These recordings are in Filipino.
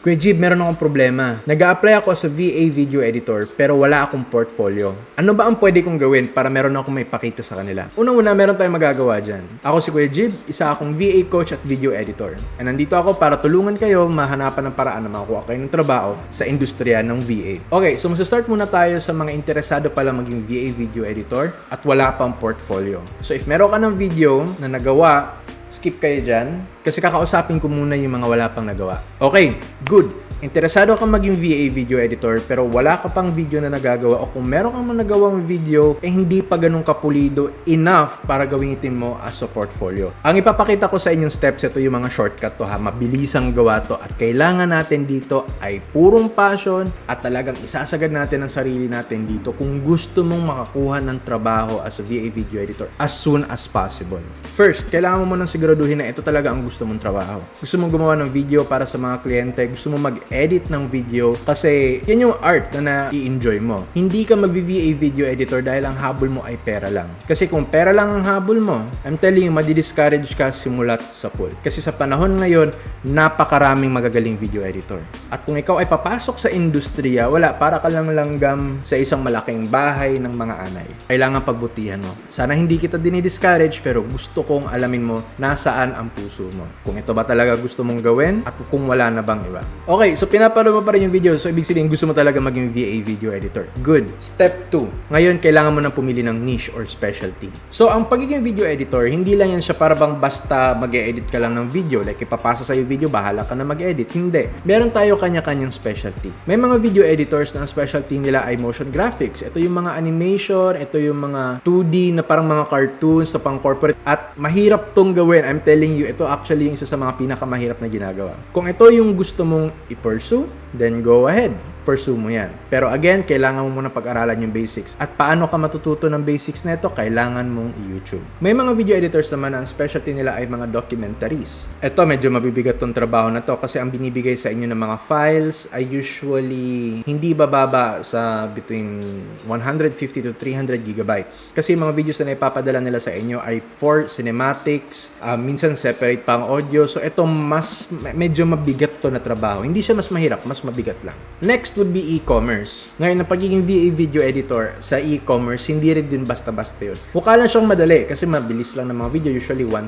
Kuya Jib, meron akong problema. Nag-a-apply ako sa VA video editor pero wala akong portfolio. Ano ba ang pwede kong gawin para meron akong maipakita sa kanila? Unang-una, meron tayong magagawa dyan. Ako si Kuya Jib, isa akong VA coach at video editor. And nandito ako para tulungan kayo mahanapan ng paraan na makakuha kayo ng trabaho sa industriya ng VA. Okay, so start muna tayo sa mga interesado pala maging VA video editor at wala pang portfolio. So if meron ka ng video na nagawa, skip kayo dyan kasi kakausapin ko muna yung mga wala pang nagawa. Okay, good. Interesado kang maging VA video editor pero wala ka pang video na nagagawa o kung meron kang nagawang video hindi pa ganun kapulido enough para gawinitin mo as a portfolio. Ang ipapakita ko sa inyong steps, ito yung mga shortcut to ha, mabilisang gawa to at kailangan natin dito ay purong passion at talagang isasagad natin ang sarili natin dito kung gusto mong makakuha ng trabaho as a VA video editor as soon as possible. First, kailangan mo munang siguraduhin na ito talaga ang gusto mong trabaho. Gusto mong gumawa ng video para sa mga kliyente, gusto mong mag-edit ng video kasi yan yung art na na-i-enjoy mo. Hindi ka mag-VA video editor dahil ang habol mo ay pera lang. Kasi kung pera lang ang habol mo, I'm telling you, madi-discourage ka simulat sa pool. Kasi sa panahon ngayon, napakaraming magagaling video editor. At kung ikaw ay papasok sa industriya, wala, para ka lang langgam sa isang malaking bahay ng mga anay. Kailangan pagbutihan mo. Sana hindi kita dinidiscourage pero gusto kong alamin mo nasaan ang puso mo. Kung ito ba talaga gusto mong gawin at kung wala na bang iba. Okay, so pinapanood mo pa rin yung video. So ibig sabihin gusto mo talaga maging VA video editor. Good. Step 2. Ngayon, kailangan mo nang pumili ng niche or specialty. So ang pagiging video editor, hindi lang yan siya para bang basta mag-edit ka lang ng video. Like ipapasa sa'yo video, bahala ka na mag-edit. Hindi. Meron tayo kanya-kanyang specialty. May mga video editors na ang specialty nila ay motion graphics. Ito yung mga animation, ito yung mga 2D na parang mga cartoons sa pang corporate at mahirap tong gawin. I'm telling you, ito actually yung isa sa mga pinakamahirap na ginagawa. Kung ito yung gusto mong i-pursue, then go ahead. Pursue mo yan. Pero again, kailangan mo muna pag-aralan yung basics. At paano ka matututo ng basics nito? Kailangan mong i-YouTube. May mga video editors naman na ang specialty nila ay mga documentaries. Ito, medyo mabibigat tong trabaho na to kasi ang binibigay sa inyo ng mga files ay usually hindi bababa sa between 150 to 300 gigabytes. Kasi yung mga videos na ipapadala nila sa inyo ay for cinematics, minsan separate pang audio. So ito medyo mabigat to na trabaho. Hindi siya mas mahirap, mas mabigat lang. Next would be e-commerce. Ngayon, ang pagiging VA video editor sa e-commerce, hindi rin din basta-basta yun. Mukha lang siyang madali kasi mabilis lang ng mga video. Usually 1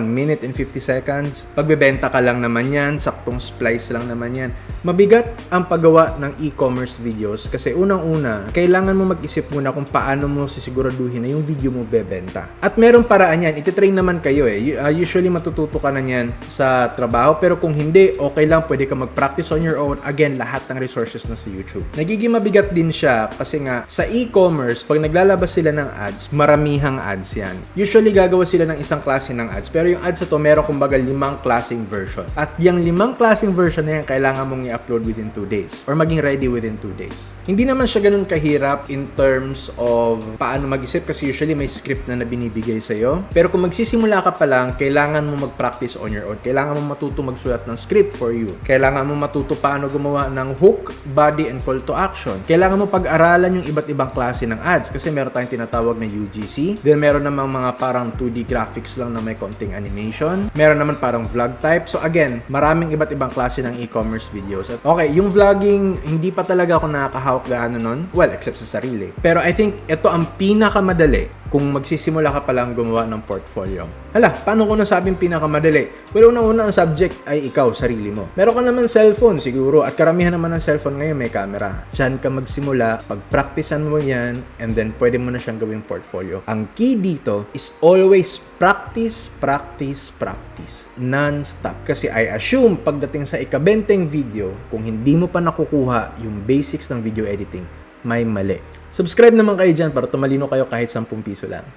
minute and 50 seconds. Pagbebenta ka lang naman yan, saktong splice lang naman yan. Mabigat ang paggawa ng e-commerce videos kasi unang-una, kailangan mo mag-isip muna kung paano mo sisiguraduhin na yung video mo bebenta. At merong paraan yan. Ititrain naman kayo eh. Usually matututo ka na yan sa trabaho pero kung hindi, okay lang. Pwede ka mag-practice on your own. Again, lahat ng resources na sa YouTube. Nagiging mabigat din siya kasi nga sa e-commerce, pag naglalabas sila ng ads, maramihang ads yan. Usually gagawa sila ng isang klase ng ads pero yung ads na to meron kumbaga 5 klaseng version. At yung 5 klaseng version na yan, kailangan mong i-upload within 2 days or maging ready within 2 days. Hindi naman siya ganun kahirap in terms of paano mag-isip kasi usually may script na binibigay sa'yo. Pero kung magsisimula ka pa lang, kailangan mo mag-practice on your own. Kailangan mo matuto magsulat ng script for you. Kailangan mo matuto paano gumawa ng hook, body, and call to action. Kailangan mo pag-aralan yung iba't ibang klase ng ads kasi meron tayong tinatawag na UGC. Then meron namang mga parang 2D graphics lang na may konting animation. Meron naman parang vlog type. So again, maraming iba't ibang klase ng e-commerce videos. Okay, yung vlogging, hindi pa talaga ako nakakahawak gaano nun. Well, except sa sarili. Pero I think ito ang pinakamadali kung magsisimula ka palang gumawa ng portfolio. Hala, paano ko nasabing pinakamadali? Well, unang-una ang subject ay ikaw, sarili mo. Meron ka naman cellphone siguro at karamihan naman ng cellphone ngayon may camera. Diyan ka magsimula, pag-practicean mo yan, and then pwede mo na siyang gawing portfolio. Ang key dito is always practice, practice, practice. Non-stop. Kasi I assume pagdating sa ika-20 video, kung hindi mo pa nakukuha yung basics ng video editing, may mali. Subscribe naman kayo dyan para tumalino kayo kahit 10 piso lang.